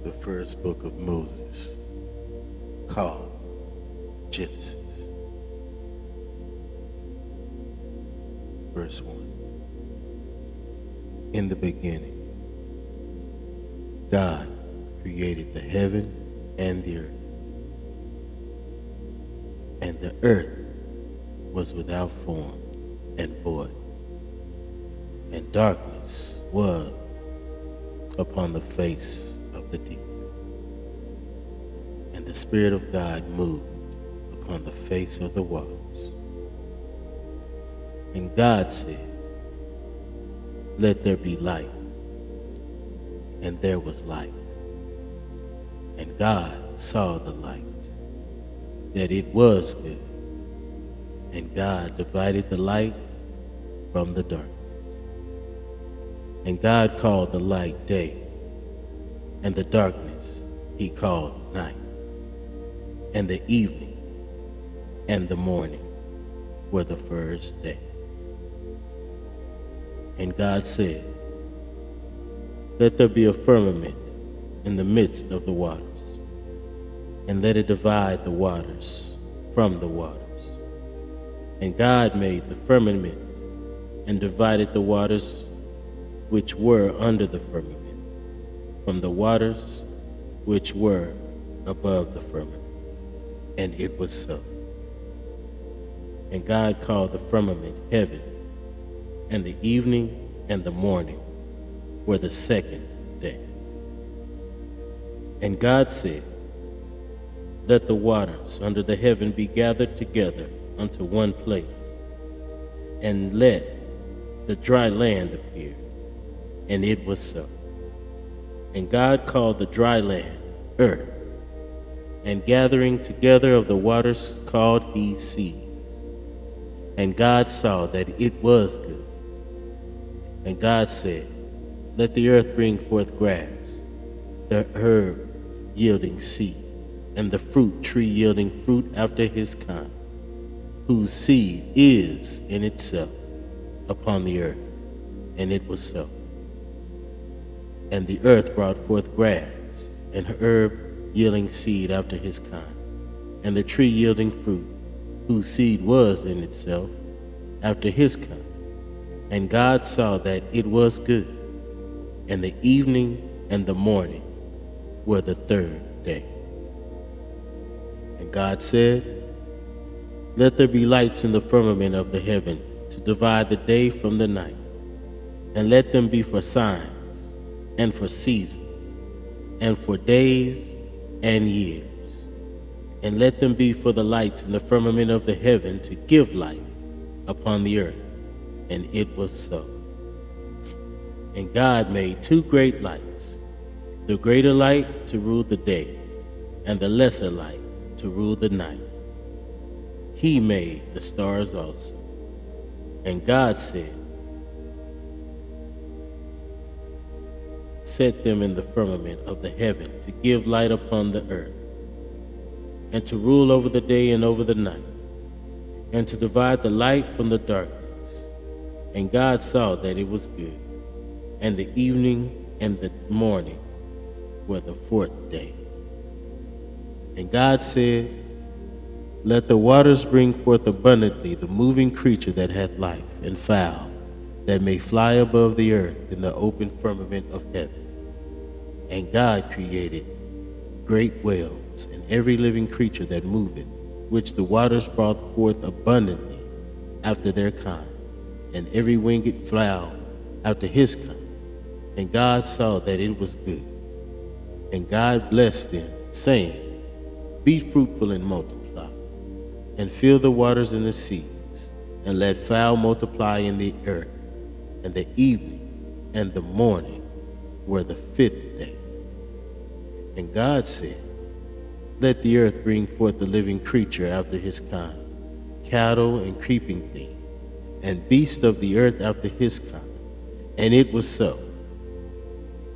the first book of Moses, called Genesis. Verse 1. In the beginning, God created the heaven and the earth. And the earth was without form and void, and darkness was upon the face of the deep. And the Spirit of God moved upon the face of the waters. And God said, "Let there be light." And there was light. And God saw the light, that it was good. And God divided the light from the darkness. And God called the light day, and the darkness he called night. And the evening and the morning were the first day. And God said, "Let there be a firmament in the midst of the waters, and let it divide the waters from the waters." And God made the firmament, and divided the waters which were under the firmament from the waters which were above the firmament. And it was so. And God called the firmament heaven, and the evening and the morning were the second day. And God said, "Let the waters under the heaven be gathered together unto one place, and let the dry land appear." And it was so. And God called the dry land earth, and gathering together of the waters called he seas. And God saw that it was good. And God said, "Let the earth bring forth grass, the herb yielding seed, and the fruit tree yielding fruit after his kind, whose seed is in itself upon the earth." And it was so. And the earth brought forth grass, and herb yielding seed after his kind, and the tree yielding fruit, whose seed was in itself after his kind. And God saw that it was good. And the evening and the morning were the third day. And God said, "Let there be lights in the firmament of the heaven to divide the day from the night, and let them be for signs, and for seasons, and for days and years. And let them be for the lights in the firmament of the heaven to give light upon the earth." And it was so. And God made two great lights, the greater light to rule the day, and the lesser light to rule the night. He made the stars also. And God said, "Set them in the firmament of the heaven to give light upon the earth, and to rule over the day and over the night, and to divide the light from the darkness." And God saw that it was good. And the evening and the morning were the fourth day. And God said, "Let the waters bring forth abundantly the moving creature that hath life, and fowl that may fly above the earth in the open firmament of heaven." And God created great whales, and every living creature that moveth, which the waters brought forth abundantly after their kind, and every winged fowl after his kind. And God saw that it was good. And God blessed them, saying, "Be fruitful and multiply, and fill the waters and the seas, and let fowl multiply in the earth." And the evening and the morning were the fifth day. And God said, "Let the earth bring forth the living creature after his kind, cattle and creeping thing, and beasts of the earth after his kind." And it was so.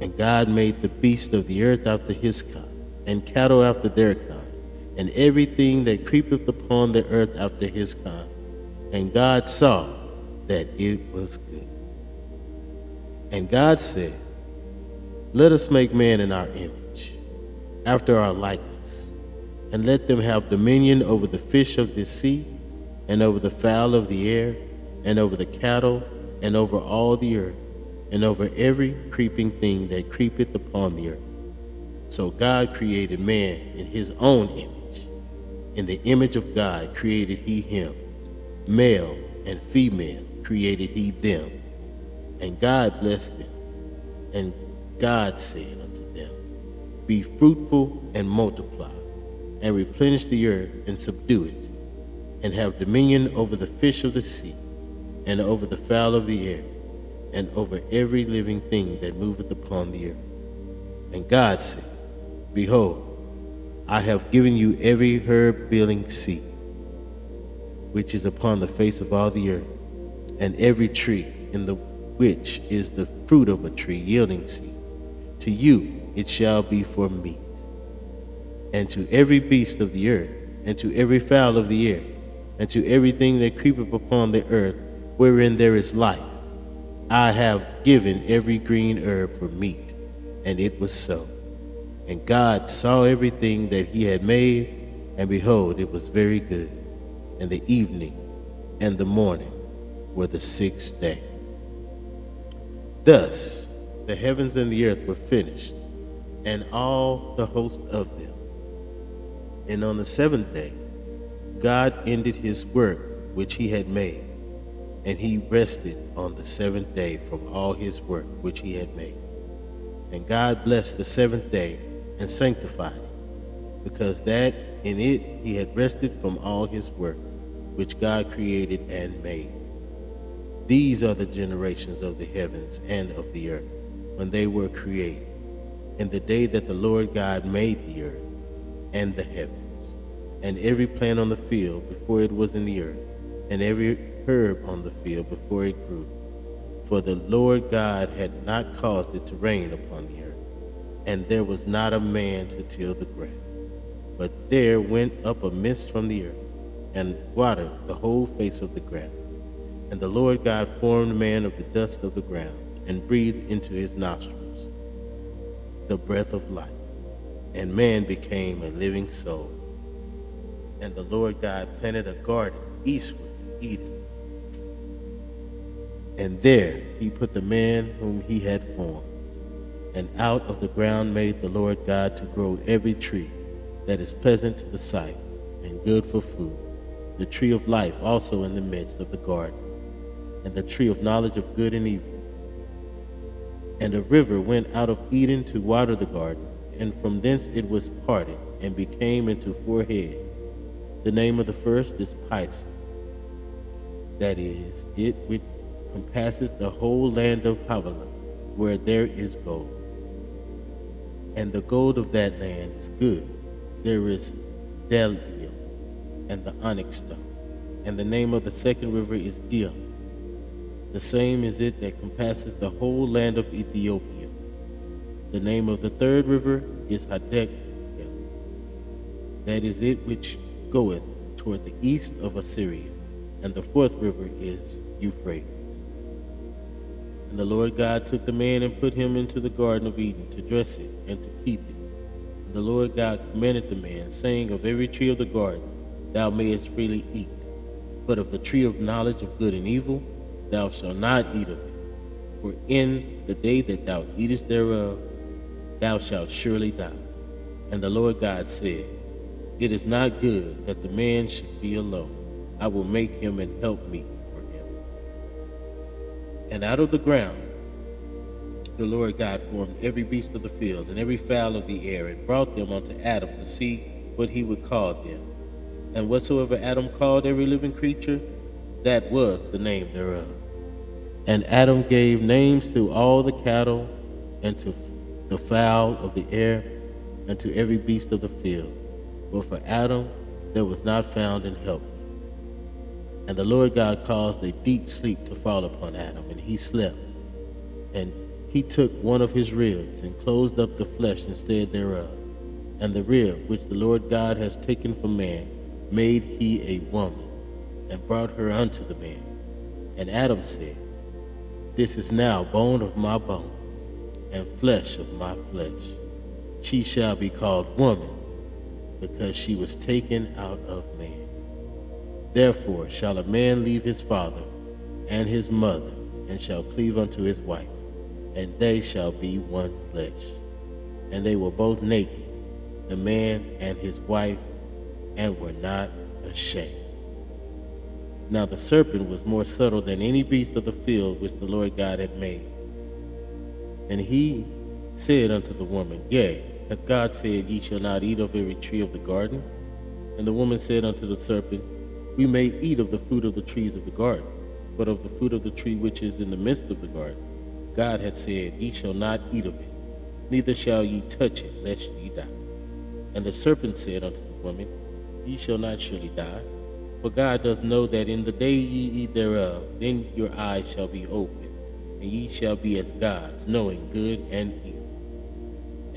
And God made the beasts of the earth after his kind, and cattle after their kind, and everything that creepeth upon the earth after his kind. And God saw that it was good. And God said, Let us make man in our image, after our likeness, and let them have dominion over the fish of the sea, and over the fowl of the air, and over the cattle, and over all the earth, and over every creeping thing that creepeth upon the earth. So God created man in his own image. In the image of God created he him. Male and female created he them. And God blessed them. And God said unto them, Be fruitful and multiply, and replenish the earth and subdue it, and have dominion over the fish of the sea, and over the fowl of the air, and over every living thing that moveth upon the earth. And God said, Behold, I have given you every herb-bearing seed, which is upon the face of all the earth, and every tree in the which is the fruit of a tree yielding seed. To you it shall be for meat. And to every beast of the earth, and to every fowl of the air, and to everything that creepeth upon the earth, wherein there is life, I have given every green herb for meat. And it was so. And God saw everything that he had made, and behold, it was very good. And the evening and the morning were the sixth day. Thus the heavens and the earth were finished, and all the host of them. And on the seventh day God ended his work which he had made, and he rested on the seventh day from all his work which he had made. And God blessed the seventh day and sanctified it, because that in it he had rested from all his work which God created and made. These are the generations of the heavens and of the earth, when they were created, in the day that the Lord God made the earth and the heavens, and every plant on the field before it was in the earth, and every herb on the field before it grew. For the Lord God had not caused it to rain upon the earth, and there was not a man to till the ground. But there went up a mist from the earth, and watered the whole face of the ground. And the Lord God formed man of the dust of the ground, and breathed into his nostrils the breath of life, and man became a living soul. And the Lord God planted a garden eastward in Eden, and there he put the man whom he had formed. And out of the ground made the Lord God to grow every tree that is pleasant to the sight and good for food, the tree of life also in the midst of the garden, and the tree of knowledge of good and evil. And a river went out of Eden to water the garden, and from thence it was parted, and became into four heads. The name of the first is Pison, that is, it which compasseth the whole land of Havilah, where there is gold. And the gold of that land is good. There is bdellium, and the onyx stone. And the name of the second river is Gihon. The same is it that compasses the whole land of Ethiopia. The name of the third river is Hiddekel. That is it which goeth toward the east of Assyria. And the fourth river is Euphrates. And the Lord God took the man and put him into the Garden of Eden to dress it and to keep it. And the Lord God commanded the man, saying, Of every tree of the garden thou mayest freely eat, but of the tree of knowledge of good and evil thou shalt not eat of it. For in the day that thou eatest thereof thou shalt surely die. And the Lord God said, It is not good that the man should be alone. I will make him an helpmeet for him. And out of the ground the Lord God formed every beast of the field and every fowl of the air, and brought them unto Adam to see what he would call them. And whatsoever Adam called every living creature, that was the name thereof. And Adam gave names to all the cattle, and to the fowl of the air, and to every beast of the field. But for Adam there was not found an helpmeet. And the Lord God caused a deep sleep to fall upon Adam, and he slept. And he took one of his ribs, and closed up the flesh instead thereof. And the rib which the Lord God has taken from man made he a woman, and brought her unto the man. And Adam said, This is now bone of my bones, and flesh of my flesh. she shall be called woman, because she was taken out of man. Therefore shall a man leave his father and his mother, and shall cleave unto his wife, and they shall be one flesh. And they were both naked, the man and his wife, and were not ashamed. Now the serpent was more subtle than any beast of the field which the Lord God had made. And he said unto the woman, Yea, hath God said, Ye shall not eat of every tree of the garden? And the woman said unto the serpent, We may eat of the fruit of the trees of the garden, but of the fruit of the tree which is in the midst of the garden, God hath said, Ye shall not eat of it, neither shall ye touch it, lest ye die. And the serpent said unto the woman, Ye shall not surely die, for God doth know that in the day ye eat thereof, then your eyes shall be opened, and ye shall be as gods, knowing good and evil.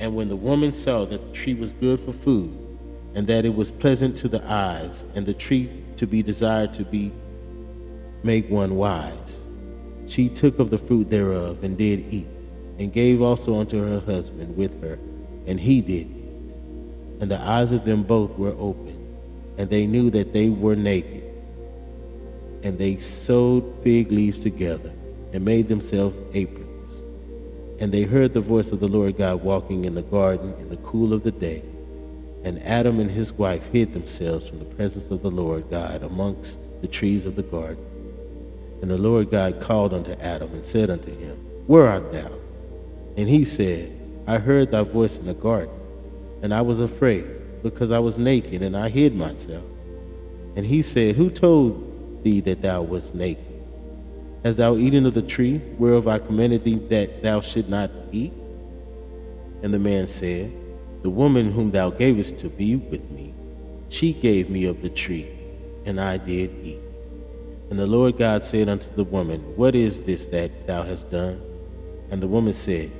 And when the woman saw that the tree was good for food, and that it was pleasant to the eyes, and the tree to be desired to make one wise, she took of the fruit thereof, and did eat, and gave also unto her husband with her, and he did eat. And the eyes of them both were opened, and they knew that they were naked. And they sewed fig leaves together, and made themselves aprons. And they heard the voice of the Lord God walking in the garden in the cool of the day. And Adam and his wife hid themselves from the presence of the Lord God amongst the trees of the garden. And the Lord God called unto Adam, and said unto him, Where art thou? And he said, I heard thy voice in the garden, and I was afraid, because I was naked, and I hid myself. And he said, Who told thee that thou wast naked? Hast thou eaten of the tree whereof I commanded thee that thou should not eat? And the man said, The woman whom thou gavest to be with me, she gave me of the tree, and I did eat. And the Lord God said unto the woman, What is this that thou hast done? And the woman said,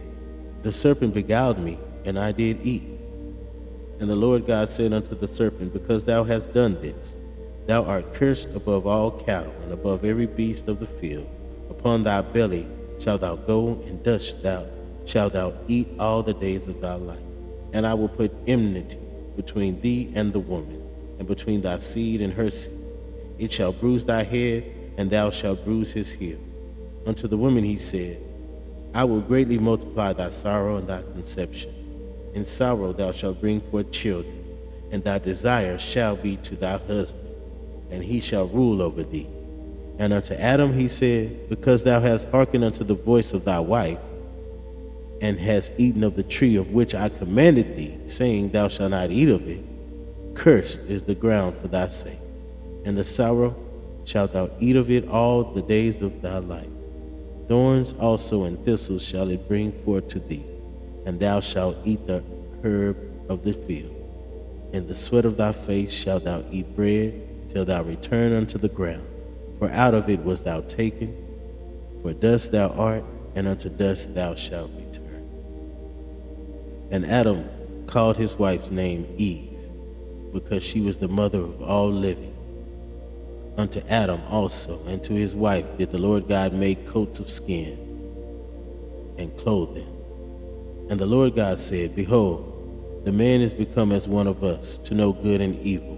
The serpent beguiled me, and I did eat. And the Lord God said unto the serpent, Because thou hast done this, thou art cursed above all cattle, and above every beast of the field. Upon thy belly shalt thou go, and dust shalt thou eat all the days of thy life. And I will put enmity between thee and the woman, and between thy seed and her seed. It shall bruise thy head, and thou shalt bruise his heel. Unto the woman he said, I will greatly multiply thy sorrow and thy conception. In sorrow thou shalt bring forth children, and thy desire shall be to thy husband, and he shall rule over thee. And unto Adam he said, Because thou hast hearkened unto the voice of thy wife, and hast eaten of the tree of which I commanded thee, saying, Thou shalt not eat of it, cursed is the ground for thy sake. And the sorrow shalt thou eat of it all the days of thy life. Thorns also and thistles shall it bring forth to thee, and thou shalt eat the herb of the field. In the sweat of thy face shalt thou eat bread, till thou return unto the ground. For out of it wast thou taken, for dust thou art, and unto dust thou shalt return. And Adam called his wife's name Eve, because she was the mother of all living. Unto Adam also and to his wife did the Lord God make coats of skin, and clothe them. And the Lord God said, Behold, the man is become as one of us, to know good and evil.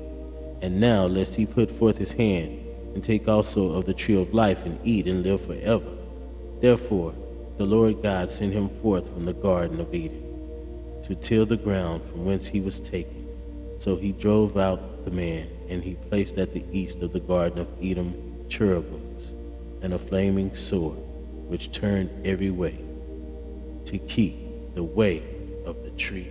And now lest he put forth his hand, and take also of the tree of life, and eat, and live forever. Therefore the Lord God sent him forth from the Garden of Eden, to till the ground from whence he was taken. So he drove out the man, and he placed at the east of the Garden of Eden cherubims, and a flaming sword, which turned every way, to keep the way of the tree